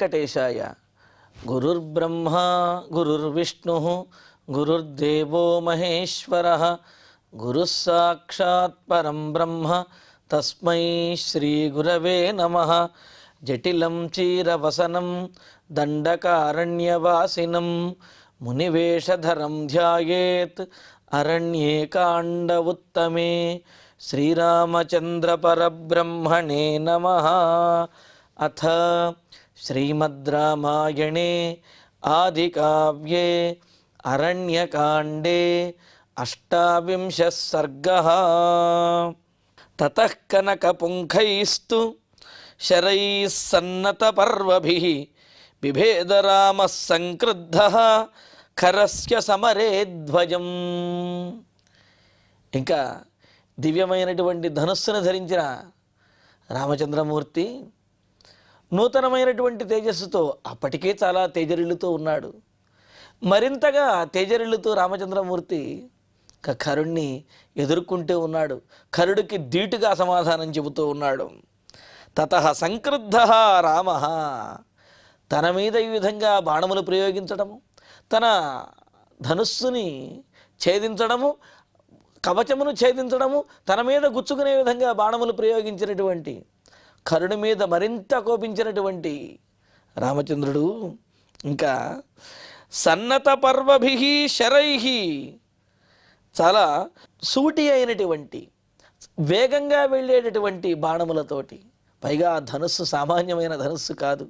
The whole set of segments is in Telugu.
వెంకటేశాయ. గురుర్బ్రహ్మా గురుర్విష్ణుః గురుర్దేవో మహేశ్వరః గురుః సాక్షాత్ పరం బ్రహ్మ తస్మై శ్రీ గురవే నమః. జటిలం చీరవసనం దండకారణ్యవాసినం మునివేషధరం ధ్యాయేత్ అరణ్యేకాండ ఉత్తమే. శ్రీరామచంద్ర పరబ్రహ్మణే నమః. అథ శ్రీమద్ రామాయణే ఆదికావ్యే అరణ్యకాండే అష్టావింశః సర్గః. తతః కనకపుంఖైస్తు శరైః సన్నతపర్వభిః బిభేద రామః సంక్రుద్ధః ఖరస్య సమరే ధ్వజం. ఇంకా దివ్యమైనటువంటి ధనుస్సును ధరించిన రామచంద్రమూర్తి నూతనమైనటువంటి తేజస్సుతో అప్పటికే చాలా తేజరిల్లుతూ ఉన్నాడు. మరింతగా తేజరిల్లుతూ రామచంద్రమూర్తి కరుణ్ణి ఎదుర్కొంటూ ఉన్నాడు. కరుడికి ధీటుగా సమాధానం చెబుతూ ఉన్నాడు. తతః సంక్రుద్ధః రామః, తన మీద ఈ విధంగా బాణములు ప్రయోగించడము, తన ధనుస్సుని ఛేదించడము, కవచమును ఛేదించడము, తన మీద గుచ్చుకునే విధంగా బాణములు ప్రయోగించినటువంటి కరుణ మీద మరింత కోపించినటువంటి రామచంద్రుడు ఇంకా సన్నత పర్వభిః శరైః, చాలా సూటి అయినటువంటి వేగంగా వెళ్ళేటటువంటి బాణములతోటి, పైగా ఆ ధనుస్సు సామాన్యమైన ధనుస్సు కాదు.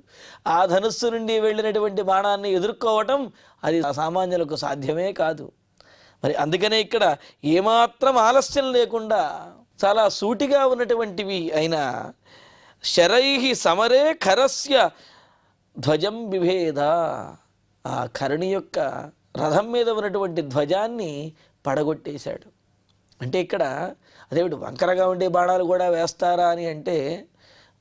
ఆ ధనుస్సు నుండి వెళ్ళినటువంటి బాణాన్ని ఎదుర్కోవటం అది సామాన్యులకు సాధ్యమే కాదు. మరి అందుకనే ఇక్కడ ఏమాత్రం ఆలస్యం లేకుండా చాలా సూటిగా ఉన్నటువంటివి అయిన శరైః సమరే ఖరస్య ధ్వజం బిభేద, ఆ కరుణి యొక్క రథం మీద ఉన్నటువంటి ధ్వజాన్ని పడగొట్టేశాడు. అంటే ఇక్కడ అదేమిటి వంకరగా ఉండే బాణాలు కూడా వేస్తారా అని అంటే,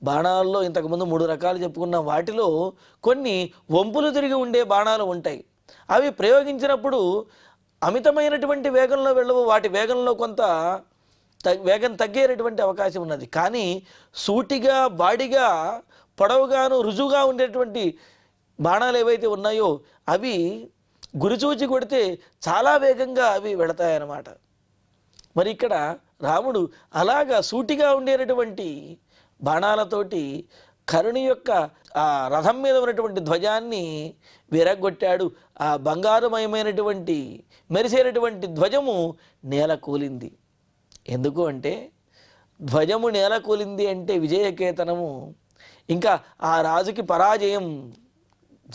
బాణాల్లో ఇంతకుముందు 3 రకాలు చెప్పుకున్నాం. వాటిలో కొన్ని వంపులు తిరిగి ఉండే బాణాలు ఉంటాయి. అవి ప్రయోగించినప్పుడు అమితమైనటువంటి వేగంలో వెళ్ళవు, వాటి వేగంలో కొంత వేగం తగ్గేటటువంటి అవకాశం ఉన్నది. కానీ సూటిగా బాడిగా పొడవుగాను రుజువుగా ఉండేటువంటి బాణాలు ఏవైతే ఉన్నాయో అవి గురిచూచి కొడితే చాలా వేగంగా అవి వెళతాయన్నమాట. మరి ఇక్కడ రాముడు అలాగా సూటిగా ఉండేటటువంటి బాణాలతోటి కరుణి యొక్క ఆ రథం మీద ఉన్నటువంటి ధ్వజాన్ని విరగొట్టాడు. ఆ బంగారుమయమైనటువంటి మెరిసేటటువంటి ధ్వజము నేల కూలింది. ఎందుకు అంటే, ధ్వజము నేల కూలింది అంటే విజయకేతనము, ఇంకా ఆ రాజుకి పరాజయం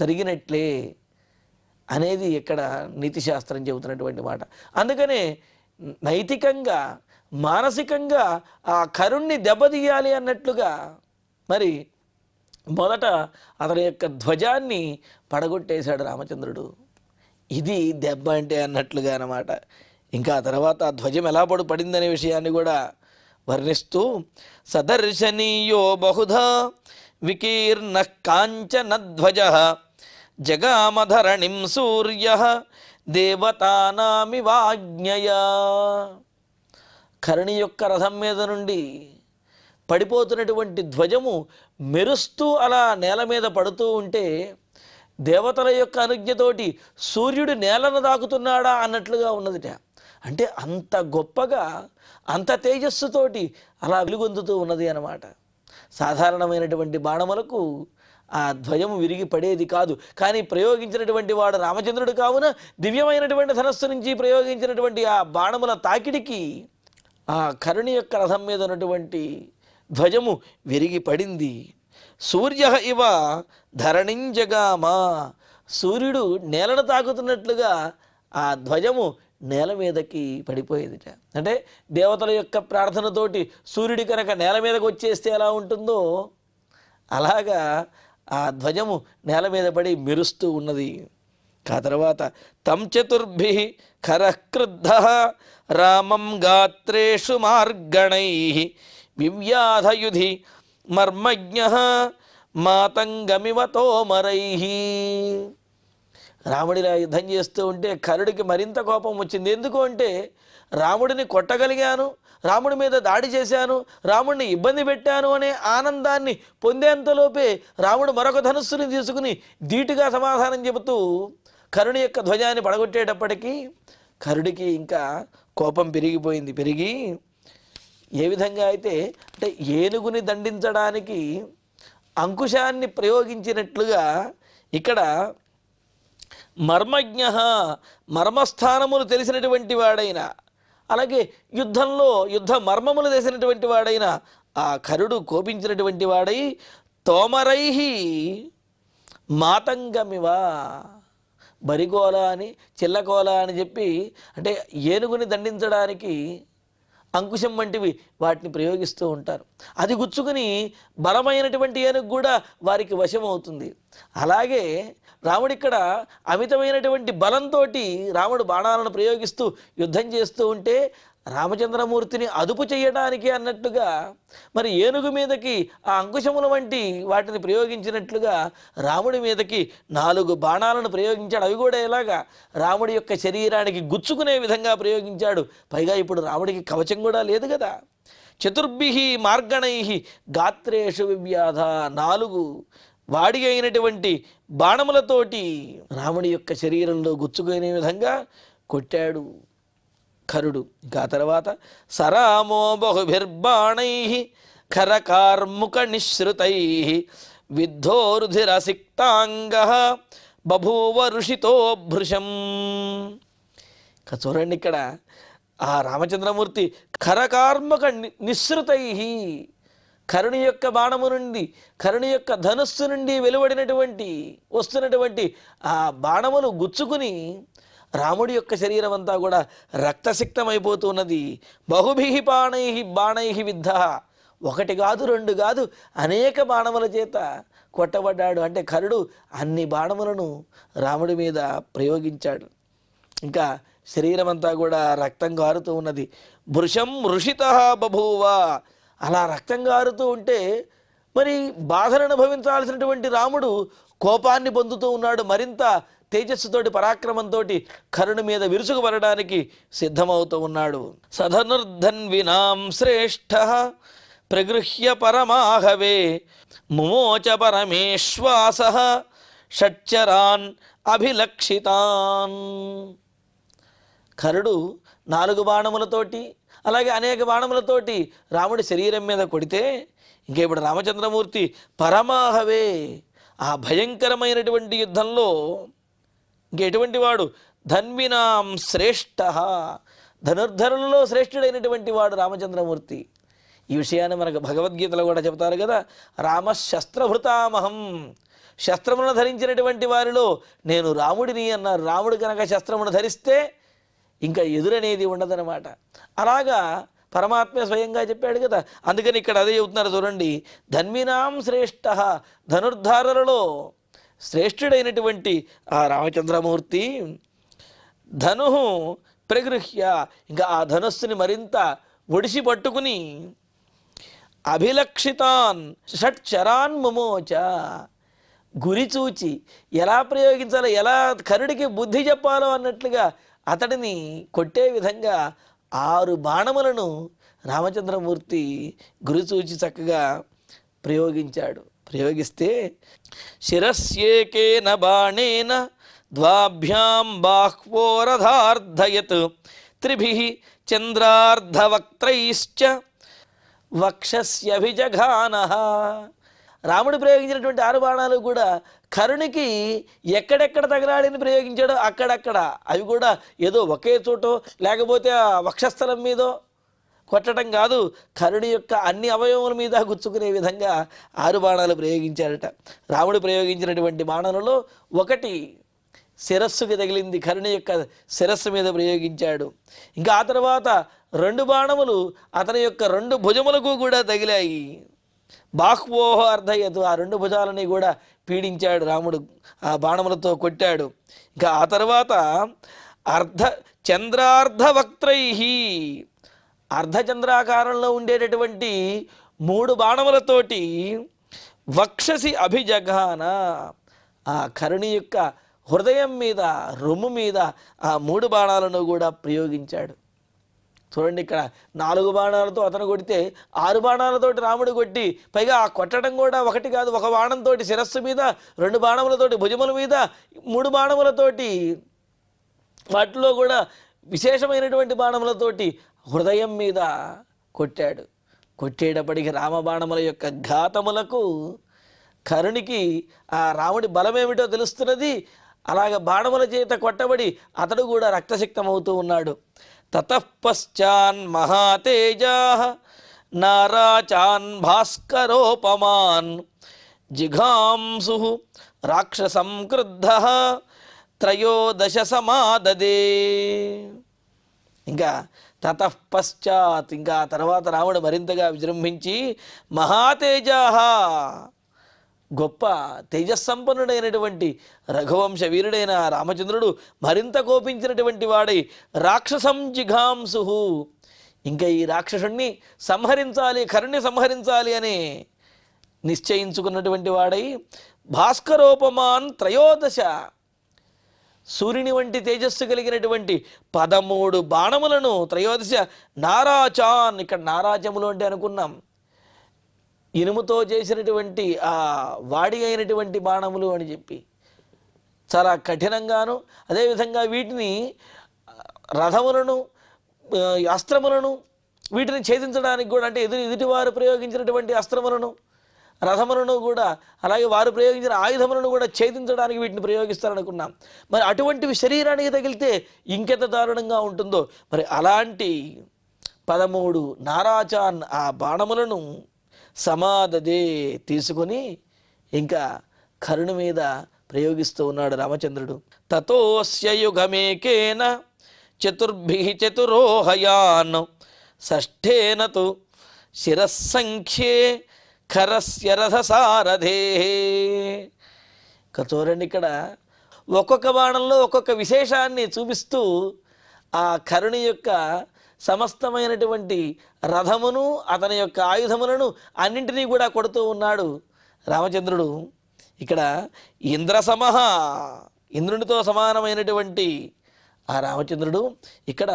జరిగినట్లే అనేది ఇక్కడ నీతిశాస్త్రం చెబుతున్నటువంటి మాట. అందుకనే నైతికంగా మానసికంగా ఆ కరుణ్ణి దెబ్బతీయాలి అన్నట్లుగా మరి మొదట అతని యొక్క ధ్వజాన్ని పడగొట్టేశాడు రామచంద్రుడు. ఇది దెబ్బ అంటే అన్నట్లుగా అన్నమాట. ఇంకా తర్వాత ఆ ధ్వజం ఎలా పడిందనే విషయాన్ని కూడా వర్ణిస్తూ, సదర్శనీయో బహుధా వికీర్ణ కాంచన ధ్వజ జగామధరణిం సూర్య దేవతానామివాజ్ఞయా. కరుణి యొక్క రథం మీద నుండి పడిపోతున్నటువంటి ధ్వజము మెరుస్తూ అలా నేల మీద పడుతూ ఉంటే, దేవతల యొక్క అనుజ్ఞతోటి సూర్యుడు నేలను దాకుతున్నాడా అన్నట్లుగా ఉన్నదిట. అంటే అంత గొప్పగా అంత తేజస్సుతోటి అలా వెలుగొందుతూ ఉన్నది అన్నమాట. సాధారణమైనటువంటి బాణములకు ఆ ధ్వజము విరిగి పడేది కాదు. కానీ ప్రయోగించినటువంటి వాడు రామచంద్రుడు కావున దివ్యమైనటువంటి ధనస్సు నుంచి ప్రయోగించినటువంటి ఆ బాణముల తాకిడికి ఆ కరుణి యొక్క రథం మీద ఉన్నటువంటి ధ్వజము విరిగి పడింది. సూర్య ఇవ ధరణింజగామ, సూర్యుడు నేలను తాకుతున్నట్లుగా ఆ ధ్వజము నేల మీదకి పడిపోయేదిట. అంటే దేవతల యొక్క ప్రార్థనతోటి సూర్యుడి కనుక నేల మీదకి వచ్చేస్తే ఎలా ఉంటుందో అలాగా ఆ ధ్వజము నేల మీద పడి మెరుస్తూ ఉన్నది. ఆ తర్వాత తం చతుర్భిః ఖరః క్రుద్ధః రామం గాత్రేషు మార్గణైః వివ్యాధయుధి మర్మజ్ఞః మాతంగమివ తోమరైః. రాముడిలా యుద్ధం చేస్తూ ఉంటే కరుడికి మరింత కోపం వచ్చింది. ఎందుకు అంటే రాముడిని కొట్టగలిగాను, రాముడి మీద దాడి చేశాను, రాముడిని ఇబ్బంది పెట్టాను అనే ఆనందాన్ని పొందేంతలోపే రాముడు మరొక ధనుస్సుని తీసుకుని ధీటుగా సమాధానం చెబుతూ కరుడి యొక్క ధ్వజాన్ని పడగొట్టేటప్పటికీ కరుడికి ఇంకా కోపం పెరిగిపోయింది. పెరిగి ఏ విధంగా అయితే అంటే ఏనుగుని దండించడానికి అంకుశాన్ని ప్రయోగించినట్లుగా ఇక్కడ మర్మజ్ఞ, మర్మస్థానములు తెలిసినటువంటి వాడైన, అలాగే యుద్ధంలో యుద్ధ మర్మములు తెలిసినటువంటి వాడైన ఆ కరుడు కోపించినటువంటి వాడై తోమరై మాతంగమివ, బరికోల అని చిల్లకోల అని చెప్పి అంటే ఏనుగుని దండించడానికి అంకుశం వంటివి వాటిని ప్రయోగిస్తూ ఉంటారు. అది గుచ్చుకుని బలమైనటువంటి ఏనుగు కూడా వారికి వశమవుతుంది. అలాగే రాముడిక్కడ అమితమైనటువంటి బలంతో రాముడు బాణాలను ప్రయోగిస్తూ యుద్ధం చేస్తూ ఉంటే రామచంద్రమూర్తిని అదుపు చేయడానికి అన్నట్టుగా మరి ఏనుగు మీదకి ఆ అంకుశముల వంటి వాటిని ప్రయోగించినట్లుగా రాముడి మీదకి 4 బాణాలను ప్రయోగించాడు. అవి కూడా ఎలాగా రాముడి యొక్క శరీరానికి గుచ్చుకునే విధంగా ప్రయోగించాడు. పైగా ఇప్పుడు రాముడికి కవచం కూడా లేదు కదా. చతుర్భిః మార్గణైః గాత్రేషు వివ్యాధ, 4 వాడి అయినటువంటి బాణములతోటి రాముడి యొక్క శరీరంలో గుచ్చుకునే విధంగా కొట్టాడు కరుడు. ఇంకా తర్వాత సరామో బహుభిర్బాణైః ఖరకార్ముక నిశ్రుతైః విద్ధోరుధిరసిక్తాంగః బభూవ ఋషితో భృశం. చూడండి ఇక్కడ ఆ రామచంద్రమూర్తి ఖరకార్ముక నిశ్రుతైః, కరుణి యొక్క బాణము నుండి, కరుణి యొక్క ధనుస్సు నుండి వెలువడినటువంటి వస్తున్నటువంటి ఆ బాణములు గుచ్చుకుని రాముడి యొక్క శరీరం అంతా కూడా రక్తసిక్తమైపోతున్నది. బహుభిః బాణైః విద్ధః, 1 కాదు 2 కాదు అనేక బాణముల చేత కొట్టబడ్డాడు. అంటే కరుడు అన్ని బాణములను రాముడి మీద ప్రయోగించాడు. ఇంకా శరీరం అంతా కూడా రక్తం గారుతూ ఉన్నది. భృశం ఋషితః బభూవ, అలా రక్తం గారుతూ ఉంటే మరి బాధలను అనుభవించాల్సినటువంటి రాముడు కోపాన్ని పొందుతూ ఉన్నాడు. మరింత తేజస్సుతోటి పరాక్రమంతో కరుణ మీద విరుచుకుపడడానికి సిద్ధమవుతూ ఉన్నాడు. సధనుర్ధన్వినాం శ్రేష్ఠ ప్రగృహ్య పరమాహవే ముమోచ పరమేశ్వాస షట్చరాన్ అభిలక్షితాన్. కరుడు 4 బాణములతోటి అలాగే అనేక బాణములతోటి రాముడి శరీరం మీద కొడితే ఇంకా ఇప్పుడు రామచంద్రమూర్తి పరమాహవే, ఆ భయంకరమైనటువంటి యుద్ధంలో ఇంకెటువంటి వాడు ధన్వినాం శ్రేష్ఠ, ధనుర్ధరులలో శ్రేష్ఠుడైనటువంటి వాడు రామచంద్రమూర్తి. ఈ విషయాన్ని మనకు భగవద్గీతలో కూడా చెబుతారు కదా. రామ శస్త్రభృతామహం, శస్త్రములను ధరించినటువంటి వారిలో నేను రాముడిని అన్నారు. రాముడు కనుక శస్త్రమును ధరిస్తే ఇంకా ఎదురనేది ఉండదన్నమాట. అలాగా పరమాత్మ స్వయంగా చెప్పాడు కదా. అందుకని ఇక్కడ అదే చెబుతున్నారు చూడండి. ధన్వినాం శ్రేష్ఠ, ధనుర్ధారులలో శ్రేష్ఠుడైనటువంటి ఆ రామచంద్రమూర్తి ధను ప్రగృహ్య, ఇంకా ఆ ధనుస్సుని మరింత ఒడిసి పట్టుకుని అభిలక్షితాన్ షట్చరాన్ ముమోచ, గురి చూచి ఎలా ప్రయోగించాలో, ఎలా కరుడికి బుద్ధి చెప్పాలో అన్నట్లుగా అతడిని కొట్టే విధంగా 6 బాణములను రామచంద్రమూర్తి గురిచూచి చక్కగా ప్రయోగించాడు. ప్రయోగిస్తే శిరస్యేకేన బాణేన ద్వాభ్యాం బాహ్వోరధార్ధయత్ త్రిభిః చంద్రార్ధవక్త్రైశ్చ వక్షస్యభిజఘానః. రాముడు ప్రయోగించినటువంటి 6 బాణాలు కూడా కరుణికి ఎక్కడెక్కడ తగలాడిని ప్రయోగించాడో అక్కడక్కడ, అవి కూడా ఏదో ఒకే చోటో లేకపోతే ఆ వక్షస్థలం మీదో కొట్టడం కాదు, కరుణి యొక్క అన్ని అవయవముల మీద గుచ్చుకునే విధంగా 6 బాణాలు ప్రయోగించాడట. రాముడు ప్రయోగించినటువంటి బాణాలలో 1 శిరస్సుకి తగిలింది, కరుణి యొక్క శిరస్సు మీద ప్రయోగించాడు. ఇంకా ఆ తర్వాత 2 బాణములు అతని యొక్క 2 భుజములకు కూడా తగిలాయి. బాహ్వోహ అర్ధయతు, ఆ 2 భుజాలని కూడా పీడించాడు రాముడు, ఆ బాణములతో కొట్టాడు. ఇంకా ఆ తర్వాత చంద్రార్ధవక్త్రైః, అర్ధచంద్రాకారంలో ఉండేటటువంటి 3 బాణములతోటి వక్షసి అభిజఘాన, ఆ కరుణి యొక్క హృదయం మీద, రొమ్ము మీద ఆ 3 బాణాలను కూడా ప్రయోగించాడు. చూడండి, ఇక్కడ 4 బాణాలతో అతను కొడితే 6 బాణాలతోటి రాముడు కొట్టి, పైగా ఆ కొట్టడం కూడా ఒకటి కాదు, ఒక బాణంతో శిరస్సు మీద, 2 బాణములతోటి భుజముల మీద, 3 బాణములతోటి వాటిలో కూడా విశేషమైనటువంటి బాణములతోటి హృదయం మీద కొట్టాడు. కొట్టేటప్పటికి రామబాణముల యొక్క ఘాతములకు కరుణికి ఆ రాముడి బలమేమిటో తెలుస్తున్నది. అలాగ బాణముల చేత కొట్టబడి అతడు కూడా రక్తసిక్తమవుతూ ఉన్నాడు. తతఃపశ్చాన్ మహాతేజాః నారాచాన్ భాస్కరోపమాన్ జిఘాంసుః రాక్షసం క్రుద్ధః త్రయోదశ సమాదదే. ఇంకా తతఃపశ్చాత్, ఇంకా తర్వాత రాముడు మరింతగా విజృంభించి మహాతేజాః, గొప్ప తేజస్సంపన్నుడైనటువంటి రఘువంశ వీరుడైన రామచంద్రుడు మరింత కోపించినటువంటి వాడై రాక్షసం జిఘాంసుః, ఇంకా ఈ రాక్షసుణ్ణి సంహరించాలి, కరుణ్ణి సంహరించాలి అని నిశ్చయించుకున్నటువంటి వాడై భాస్కరోపమాన్ త్రయోదశ, సూర్యుని వంటి తేజస్సు కలిగినటువంటి 13 బాణములను, త్రయోదశ నారాచాన్, ఇక్కడ నారాచములు అంటే అనుకున్నాం ఇనుముతో చేసినటువంటి ఆ వాడి అయినటువంటి బాణములు అని చెప్పి చాలా కఠినంగాను, అదేవిధంగా వీటిని రథములను, అస్త్రములను వీటిని ఛేదించడానికి కూడా, అంటే ఎదుటివారు ప్రయోగించినటువంటి అస్త్రములను, రథములను కూడా, అలాగే వారు ప్రయోగించిన ఆయుధములను కూడా ఛేదించడానికి వీటిని ప్రయోగిస్తారనుకున్నాం. మరి అటువంటివి శరీరానికి తగిలితే ఇంకెంత దారుణంగా ఉంటుందో. మరి అలాంటి 13 నారాచాన్ ఆ బాణములను సమాదదే తీసుకొని ఇంకా కరుణ మీద ప్రయోగిస్తూ ఉన్నాడు రామచంద్రుడు. తతోస్య యుగమేకేన చతుర్భిః చతురోహయాన్ షష్ఠేన తు శిరస్సంఖ్యే ఖరస్య రథసారథే. చూడండి, ఇక్కడ ఒక్కొక్క బాణంలో ఒక్కొక్క విశేషాన్ని చూపిస్తూ ఆ కరుణ యొక్క సమస్తమైనటువంటి రథమును, అతని యొక్క ఆయుధములను అన్నింటినీ కూడా కొడుతూ ఉన్నాడు రామచంద్రుడు. ఇక్కడ ఇంద్రసమః, ఇంద్రునితో సమానమైనటువంటి ఆ రామచంద్రుడు. ఇక్కడ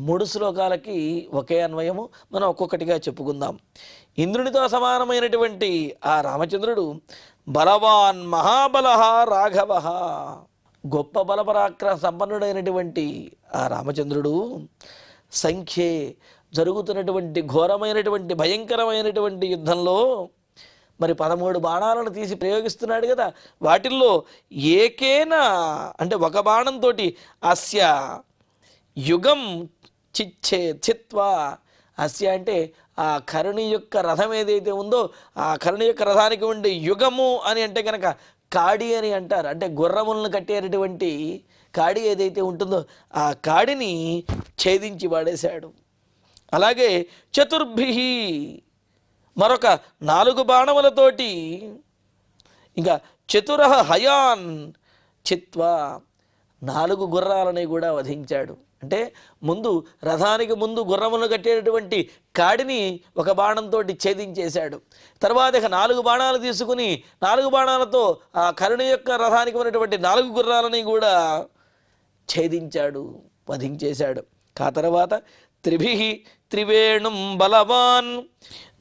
3 శ్లోకాలకి ఒకే అన్వయము, మనం ఒక్కొక్కటిగా చెప్పుకుందాం. ఇంద్రునితో సమానమైనటువంటి ఆ రామచంద్రుడు బలవాన్ మహాబలః రాఘవః, గొప్ప బలపరాక్రమ సంపన్నుడైనటువంటి ఆ రామచంద్రుడు సంఖ్యే, జరుగుతున్నటువంటి ఘోరమైనటువంటి భయంకరమైనటువంటి యుద్ధంలో మరి 13 బాణాలను తీసి ప్రయోగిస్తున్నాడు కదా, వాటిల్లో ఏకేన అంటే ఒక బాణంతో అస్య యుగం చిత్వా, అస్య అంటే ఆ కరుణి యొక్క రథం ఏదైతే ఉందో ఆ కరుణి యొక్క రథానికి ఉండే యుగము అని అంటే కనుక కాడి అని అంటారు. అంటే గుర్రములను కట్టేటటువంటి కాడి ఏదైతే ఉంటుందో ఆ కాడిని ఛేదించి పడేశాడు. అలాగే చతుర్భిః, మరొక 4 బాణములతోటి ఇంకా చతురః హయాన్ చిత్వా, 4 గుర్రాలని కూడా వధించాడు. అంటే ముందు రథానికి ముందు గుర్రములను కట్టేటటువంటి కాడిని ఒక బాణంతో ఛేదించేశాడు. తర్వాత 4 బాణాలు తీసుకుని 4 బాణాలతో ఆ కరుణ యొక్క రథానికి ఉన్నటువంటి 4 గుర్రాలని కూడా ఛేదించాడు, వధించేశాడు. ఆ తర్వాత త్రిభిః త్రివేణుం బలవాన్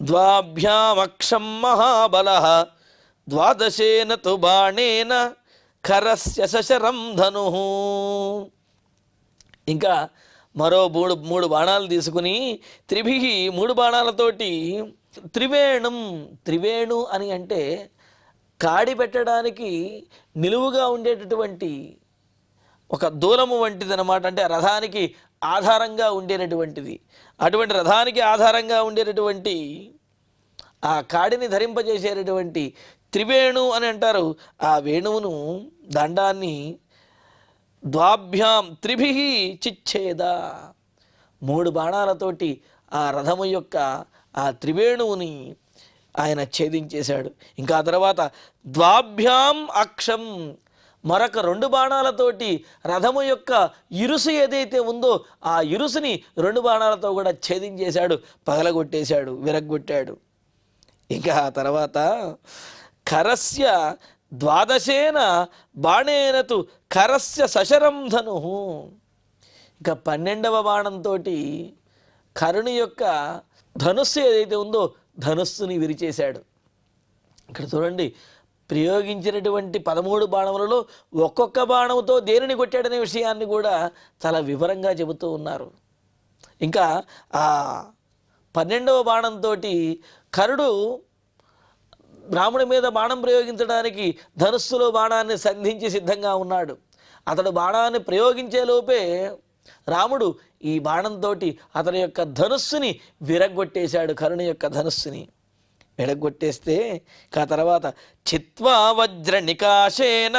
ద్వాభ్యామక్షం మహాబలః ద్వాదశేన తు బాణేన ఖరస్య సశరం ధనుః. ఇంకా మరో 3 బాణాలు తీసుకుని త్రిభిః 3 బాణాలతోటి త్రివేణుం, త్రివేణు అని అంటే కాడి పెట్టడానికి నిలువుగా ఉండేటటువంటి ఒక దూలము వంటిది అన్నమాట. అంటే రథానికి ఆధారంగా ఉండేటటువంటిది. అటువంటి రథానికి ఆధారంగా ఉండేటటువంటి ఆ కాడిని ధరింపజేసేటటువంటి త్రివేణు అని అంటారు. ఆ వేణువును, దండాన్ని ద్వాభ్యాం త్రిభిః చిచ్ఛేద, 3 బాణాలతోటి ఆ రథము యొక్క ఆ త్రివేణువుని ఆయన ఛేదించేశాడు. ఇంకా తర్వాత ద్వాభ్యాం అక్షం, మరొక 2 బాణాలతోటి రథము యొక్క ఇరుసు ఏదైతే ఉందో ఆ ఇరుసుని 2 బాణాలతో కూడా ఛేదించేశాడు, పగలగొట్టేశాడు, విరగ్గొట్టాడు. ఇంకా ఆ తర్వాత ఖరస్య ద్వాదశేన బాణేనతు ఖరస్య సశరం ధను. ఇక 12వ బాణంతో కరుణి యొక్క ధనుస్సు ఏదైతే ఉందో ధనుస్సుని విరిచేశాడు. ఇక్కడ చూడండి, ప్రయోగించినటువంటి 13 బాణములలో ఒక్కొక్క బాణంతో దేనిని కొట్టాడనే విషయాన్ని కూడా చాలా వివరంగా చెబుతూ ఉన్నారు. ఇంకా ఆ 12వ బాణంతో కరుడు రాముడి మీద బాణం ప్రయోగించడానికి ధనుస్సులో బాణాన్ని సంధించి సిద్ధంగా ఉన్నాడు. అతడు బాణాన్ని ప్రయోగించే లోపే రాముడు ఈ బాణంతో అతని యొక్క ధనుస్సుని విరగ్గొట్టేశాడు. కరుణి యొక్క ధనుస్సుని విరగ్గొట్టేస్తే ఆ తర్వాత చిత్వా వజ్ర నికాశేన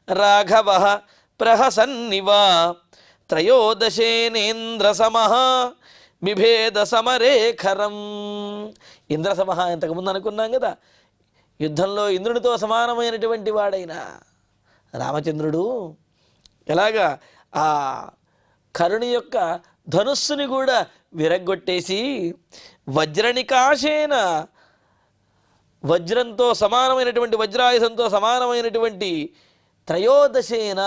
రాఘవ ప్రహసన్నివా త్రయోదశేనేంద్ర సమః బిభేద సమరేఖరం. ఇంద్ర సమః ఇంతకుముందు అనుకున్నాం కదా, యుద్ధంలో ఇంద్రునితో సమానమైనటువంటి వాడైన రామచంద్రుడు ఎలాగా ఆ కరుణి యొక్క ధనుస్సుని కూడా విరగ్గొట్టేసి వజ్రనికాశేన వజ్రంతో సమానమైనటువంటి వజ్రాయుధంతో సమానమైనటువంటి త్రయోదశేన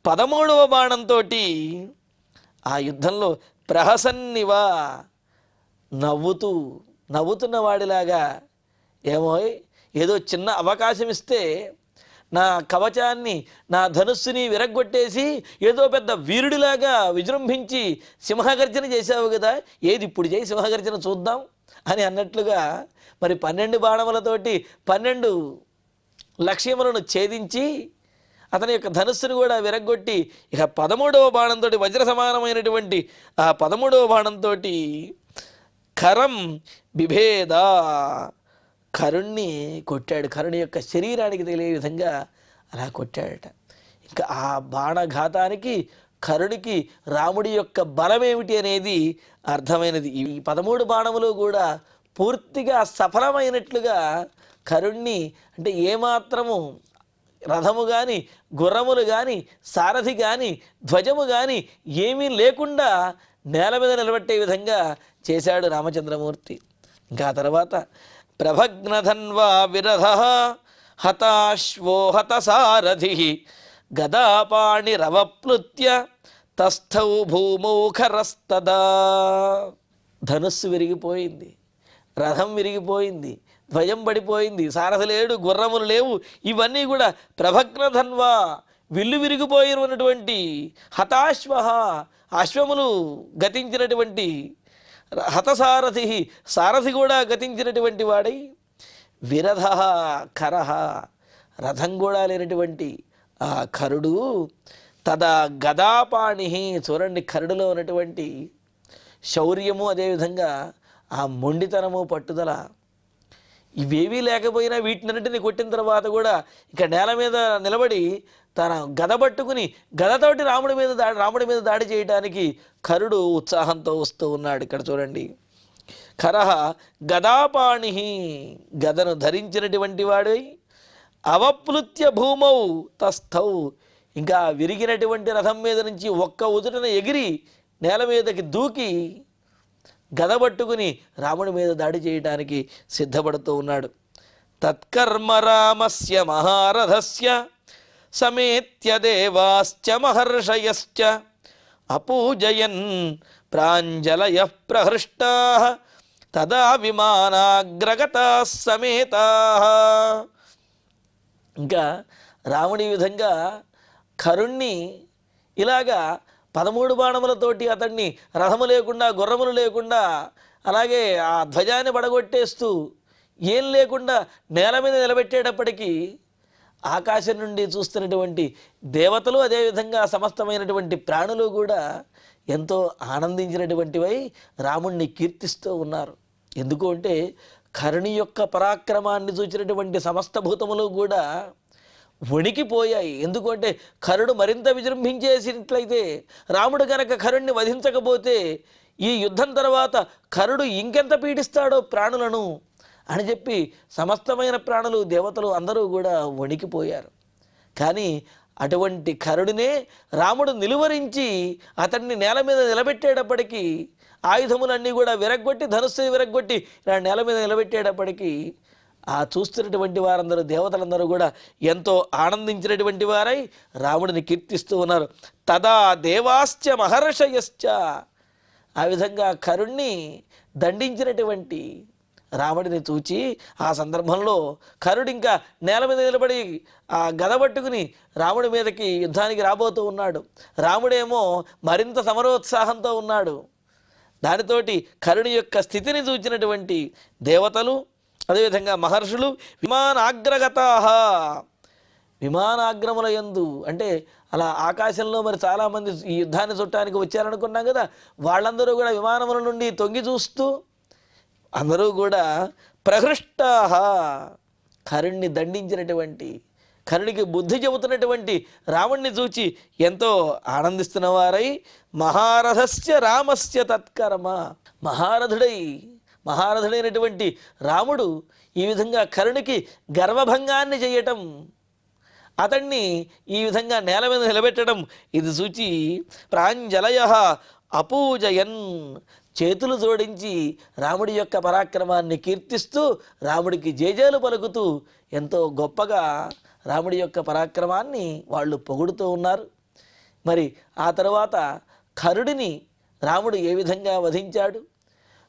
13వ బాణంతో ఆ యుద్ధంలో ప్రహసన్నివా నవ్వుతున్న వాడిలాగా, ఏమో ఏదో చిన్న అవకాశం ఇస్తే నా కవచాన్ని నా ధనుస్సుని విరగ్గొట్టేసి ఏదో పెద్ద వీరుడిలాగా విజృంభించి సింహగర్జన చేశావు కదా, ఏది ఇప్పుడు చేయి సింహగర్జన చూద్దాం అని అన్నట్లుగా మరి 12 బాణములతోటి 12 లక్ష్యములను ఛేదించి అతని యొక్క ధనుస్సును కూడా విరగ్గొట్టి ఇక 13వ బాణంతో వజ్ర సమానమైనటువంటి ఆ 13వ బాణంతో కరం బిభేద కరుణ్ణి కొట్టాడు. కరుణి యొక్క శరీరానికి తెలియ విధంగా అలా కొట్టాడట. ఇంకా ఆ బాణఘాతానికి కరుడికి రాముడి యొక్క బలమేమిటి అనేది అర్థమైనది. ఈ 13 బాణములు కూడా పూర్తిగా సఫలమైనట్లుగా కరుణ్ణి, అంటే ఏమాత్రము రథము కానీ గుర్రములు కానీ సారథి కానీ ధ్వజము కానీ ఏమీ లేకుండా నేల మీద నిలబెట్టే విధంగా చేశాడు రామచంద్రమూర్తి. ఇంకా తర్వాత ప్రభగ్నధన్వా విరధ హతాశ్వో హతసారథి గదాపాణిరవప్లుత్య తస్థౌ భూమౌ ఖరస్తదా. ధనుస్సు విరిగిపోయింది, రథం విరిగిపోయింది, ధ్వజం పడిపోయింది, సారథి లేడు, గుర్రములు లేవు. ఇవన్నీ కూడా ప్రభగ్నధన్వా విల్లు విరిగిపోయినటువంటి హతాశ్వ అశ్వములు గతించినటువంటి హతసారథి సారథి కూడా గతించినటువంటి వాడై విరధ ఖరహ రథం కూడా లేనటువంటి ఆ ఖరుడు తదా గదాపాణి. చూడండి, ఖరుడులో ఉన్నటువంటి శౌర్యము, అదేవిధంగా ఆ మొండితనము, పట్టుదల ఇవేవీ లేకపోయినా వీటినన్నింటినీ కొట్టిన తర్వాత కూడా ఇక నేల మీద నిలబడి తన గద పట్టుకుని గదతోటి రాముడి మీద దాడి చేయడానికి ఖరుడు ఉత్సాహంతో వస్తూ ఉన్నాడు. ఇక్కడ చూడండి, ఖరహ గదాపాణి గదను ధరించినటువంటి వాడై అవప్లుత్య భూమౌ తస్థౌ, ఇంకా విరిగినటువంటి రథం మీద నుంచి ఒక్క ఉదుటన ఎగిరి నేల మీదకి దూకి గద పట్టుకుని రాముడి మీద దాడి చేయడానికి సిద్ధపడుతూ ఉన్నాడు. తత్కర్మ రామస్య మహారథస్య సమేత్య దేవాశ్చ మహర్షయశ్చ అపూజయన్ ప్రాంజలయః ప్రహృష్టాః తదా విమానాగ్రగతాః సమేతాః. ఇంకా రాముడి విధంగా కరుణ్ణి ఇలాగా 13 బాణములతోటి అతన్ని రథము లేకుండా గుర్రములు లేకుండా అలాగే ఆ ధ్వజాన్ని పడగొట్టేస్తూ ఏం లేకుండా నేల మీద నిలబెట్టేటప్పటికీ ఆకాశం నుండి చూస్తున్నటువంటి దేవతలు, అదేవిధంగా సమస్తమైనటువంటి ప్రాణులు కూడా ఎంతో ఆనందించినటువంటివై రాముణ్ణి కీర్తిస్తూ ఉన్నారు. ఎందుకు అంటే కరుణి యొక్క పరాక్రమాన్ని చూచినటువంటి సమస్త భూతములు కూడా వణికిపోయాయి. ఎందుకంటే కరుడు మరింత విజృంభించేసినట్లయితే, రాముడు కనుక కరుణ్ణి వధించకపోతే ఈ యుద్ధం తర్వాత కరుడు ఇంకెంత పీడిస్తాడో ప్రాణులను అని చెప్పి సమస్తమైన ప్రాణులు, దేవతలు అందరూ కూడా వణికిపోయారు. కానీ అటువంటి కరుడినే రాముడు నిలువరించి అతన్ని నేల మీద ఆ చూస్తున్నటువంటి వారందరూ దేవతలందరూ కూడా ఎంతో ఆనందించినటువంటి వారై రాముడిని కీర్తిస్తూ ఉన్నారు. తదా దేవాశ్చ మహర్షయశ్చ, ఆ విధంగా కరుణ్ణి దండించినటువంటి రాముడిని చూచి ఆ సందర్భంలో కరుడు ఇంకా నేల మీద నిలబడి ఆ గద పట్టుకుని రాముడి మీదకి యుద్ధానికి రాబోతూ ఉన్నాడు. రాముడేమో మరింత సమరోత్సాహంతో ఉన్నాడు. దానితోటి కరుడి యొక్క స్థితిని చూచినటువంటి దేవతలు, అదేవిధంగా మహర్షులు విమానాగ్రగతాః, విమానాగ్రముల యందు అంటే అలా ఆకాశంలో మరి చాలామంది ఈ యుద్ధాన్ని చుట్టానికి వచ్చారనుకున్నాం కదా, వాళ్ళందరూ కూడా విమానముల నుండి తొంగి చూస్తూ అందరూ కూడా ప్రహృష్టాః, కరుణ్ణి దండించినటువంటి, కరుడికి బుద్ధి చెబుతున్నటువంటి రాముణ్ణి చూచి ఎంతో ఆనందిస్తున్న వారై మహారథస్య రామస్య తత్కర్మ, మహారథుడైనటువంటి రాముడు ఈ విధంగా కరుడికి గర్వభంగాన్ని చేయటం, అతన్ని ఈ విధంగా నేల మీద నిలబెట్టడం ఇది చూచి ప్రాంజలయః అపూజయన్, చేతులు జోడించి రాముడి యొక్క పరాక్రమాన్ని కీర్తిస్తూ రాముడికి జేజేలు పలుకుతూ ఎంతో గొప్పగా రాముడి యొక్క పరాక్రమాన్ని వాళ్ళు పొగుడుతూ ఉన్నారు. మరి ఆ తరువాత కరుడిని రాముడు ఏ విధంగా వధించాడు,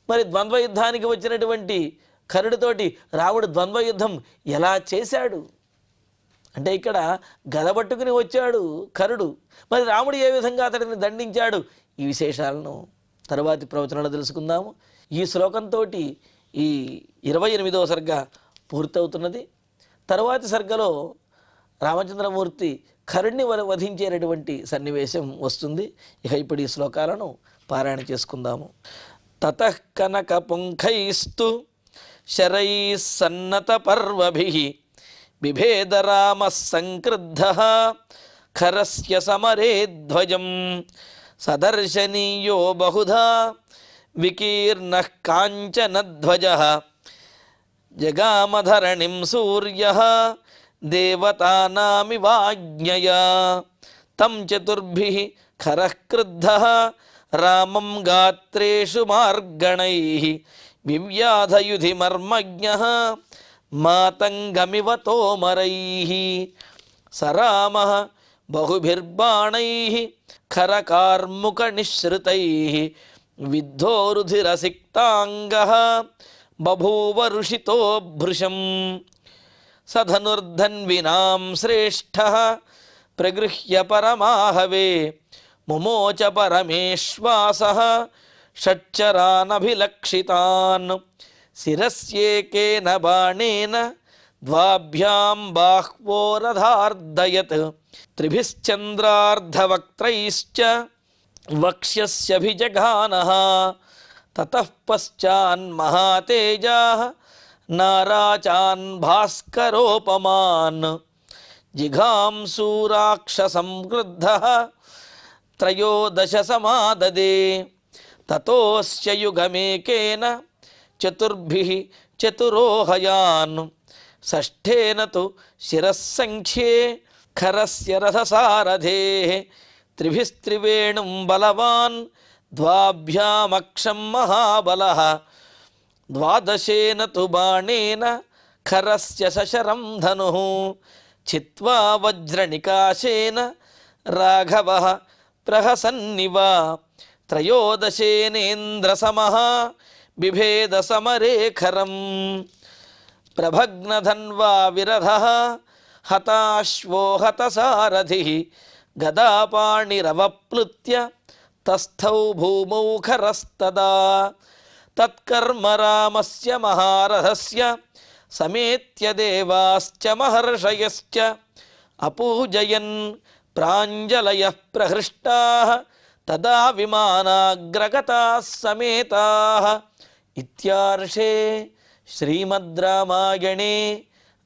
మరి ద్వంద్వయుద్ధానికి వచ్చినటువంటి కరుడితోటి రాముడు ద్వంద్వయుద్ధం ఎలా చేశాడు అంటే, ఇక్కడ గదబట్టుకుని వచ్చాడు కరుడు, మరి రాముడు ఏ విధంగా అతడిని దండించాడు, ఈ విశేషాలను తరువాతి ప్రవచనాలు తెలుసుకుందాము. ఈ శ్లోకంతో ఈ 28వ సర్గ పూర్తవుతున్నది. తరువాతి సర్గలో రామచంద్రమూర్తి కరుణ్ణి వధించేటటువంటి సన్నివేశం వస్తుంది. ఇక ఇప్పుడు ఈ శ్లోకాలను పారాయణ చేసుకుందాము. తతః కనక పుంఖైస్తు శరైః సన్నత పర్వభిః బిభేద రామః సంక్రుద్ధః ఖరస్య సమరే ధ్వజం సదర్శనీయో బహుధా వికీర్ణః కాంచనధ్వజః జగామధరణిం సూర్యః దేవతానామివాజ్ఞయా తం చతుర్భిః ఖరః క్రుద్ధః రామం గాత్రేషు మార్గణైః వివ్యాధయుధి మర్మజ్ఞః మాతంగమివ తోమరైః సరామః బహుభిర్బాణైః ఖరకార్ముకనిశ్రుతైః విద్ధోరుధిరసిక్తాంగః బభూవ ఋషితో భృశం సధనుర్ధన్వినాం శ్రేష్ఠః ప్రగృహ్య పరమాహవే ముమోచ పరమేశ్వాసః షట్చరానభిలక్షితాన్ శిరస్యేకేన బాణేన ద్వాభ్యాం బాహ్వోరధార్దయత్ త్రిభిశ్చంద్రార్ధవక్త్రైశ్చ వక్ష్యస్యభిజఘానః తతః పశ్చాన్మహాతేజాః నారాచాన్ భాస్కరోపమాన్ జిఘాంసూరాక్షసం క్రుద్ధః త్రయోదశ సమాదదే తతోస్య యుగమేకేన చతుర్భిః చతురోహయాన్ షష్ఠేన తు శిరస్సంఖ్యే ఖరస్య రథసారథేః త్రిభిస్త్రివేణుం బలవాన్ ద్వాభ్యామక్షం మహాబలః ద్వాదశేన తు బాణేన ఖరస్య సశరం ధనుః చిత్వా వజ్రనికాశేన రాఘవః ప్రహసన్నివ త్రయోదశేనేంద్రసమః బిభేద సమరే ఖరం ప్రభగ్నధన్వా విరధః హతాశ్వో హతసారథిః గదాపాణిరవప్లుత్య తస్థౌ భూమౌ ఖరస్తదా తత్కర్మ రామస్య మహారథస్య సమేత్య దేవాశ్చ మహర్షయశ్చ అపూజయన్ ప్రాంజలయః ప్రహృష్టాః తదా విమానాగ్రగతాః సమేతాః. ఇత్యార్షే శ్రీమద్ రామాయణే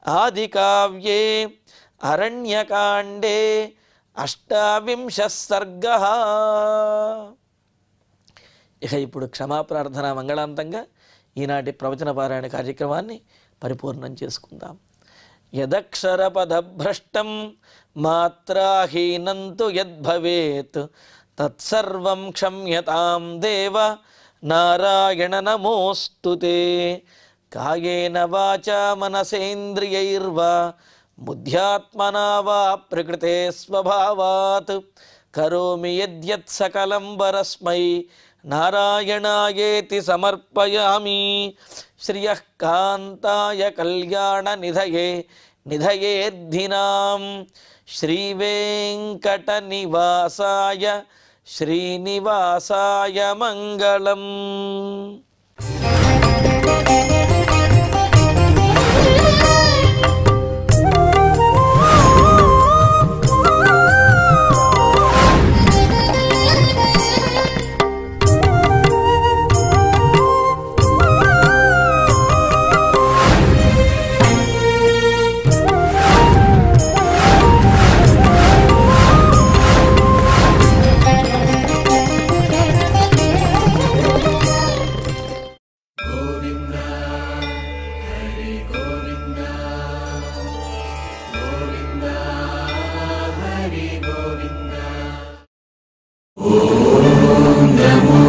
ఆదికావ్యే అరణ్యకాండే 28వ సర్గః. ఇక ఇప్పుడు క్షమాప్రార్థన మంగళాంతంగా ఈనాటి ప్రవచన పారాయణ కార్యక్రమాన్ని పరిపూర్ణం చేసుకుందాం. యదక్షరపదభ్రష్టం మాత్రాహీనం తు యద్భవేత్ తత్సర్వం క్షమ్యతాం దేవ నారాయణ నమోస్తుతే. కాయేన వాచా మనసేంద్రియైర్వా బుద్ధ్యాత్మనా వా ప్రకృతే స్వభావాత్ కరోమి యద్యత్ సకలం పరస్మై నారాయణాయేతి సమర్పయామి. శ్రియః కాంతాయ కళ్యాణ నిధయే నిధయేర్ధినాం శ్రీవేంకట నివాసాయ శ్రీనివాసాయ మంగళం. Om Namo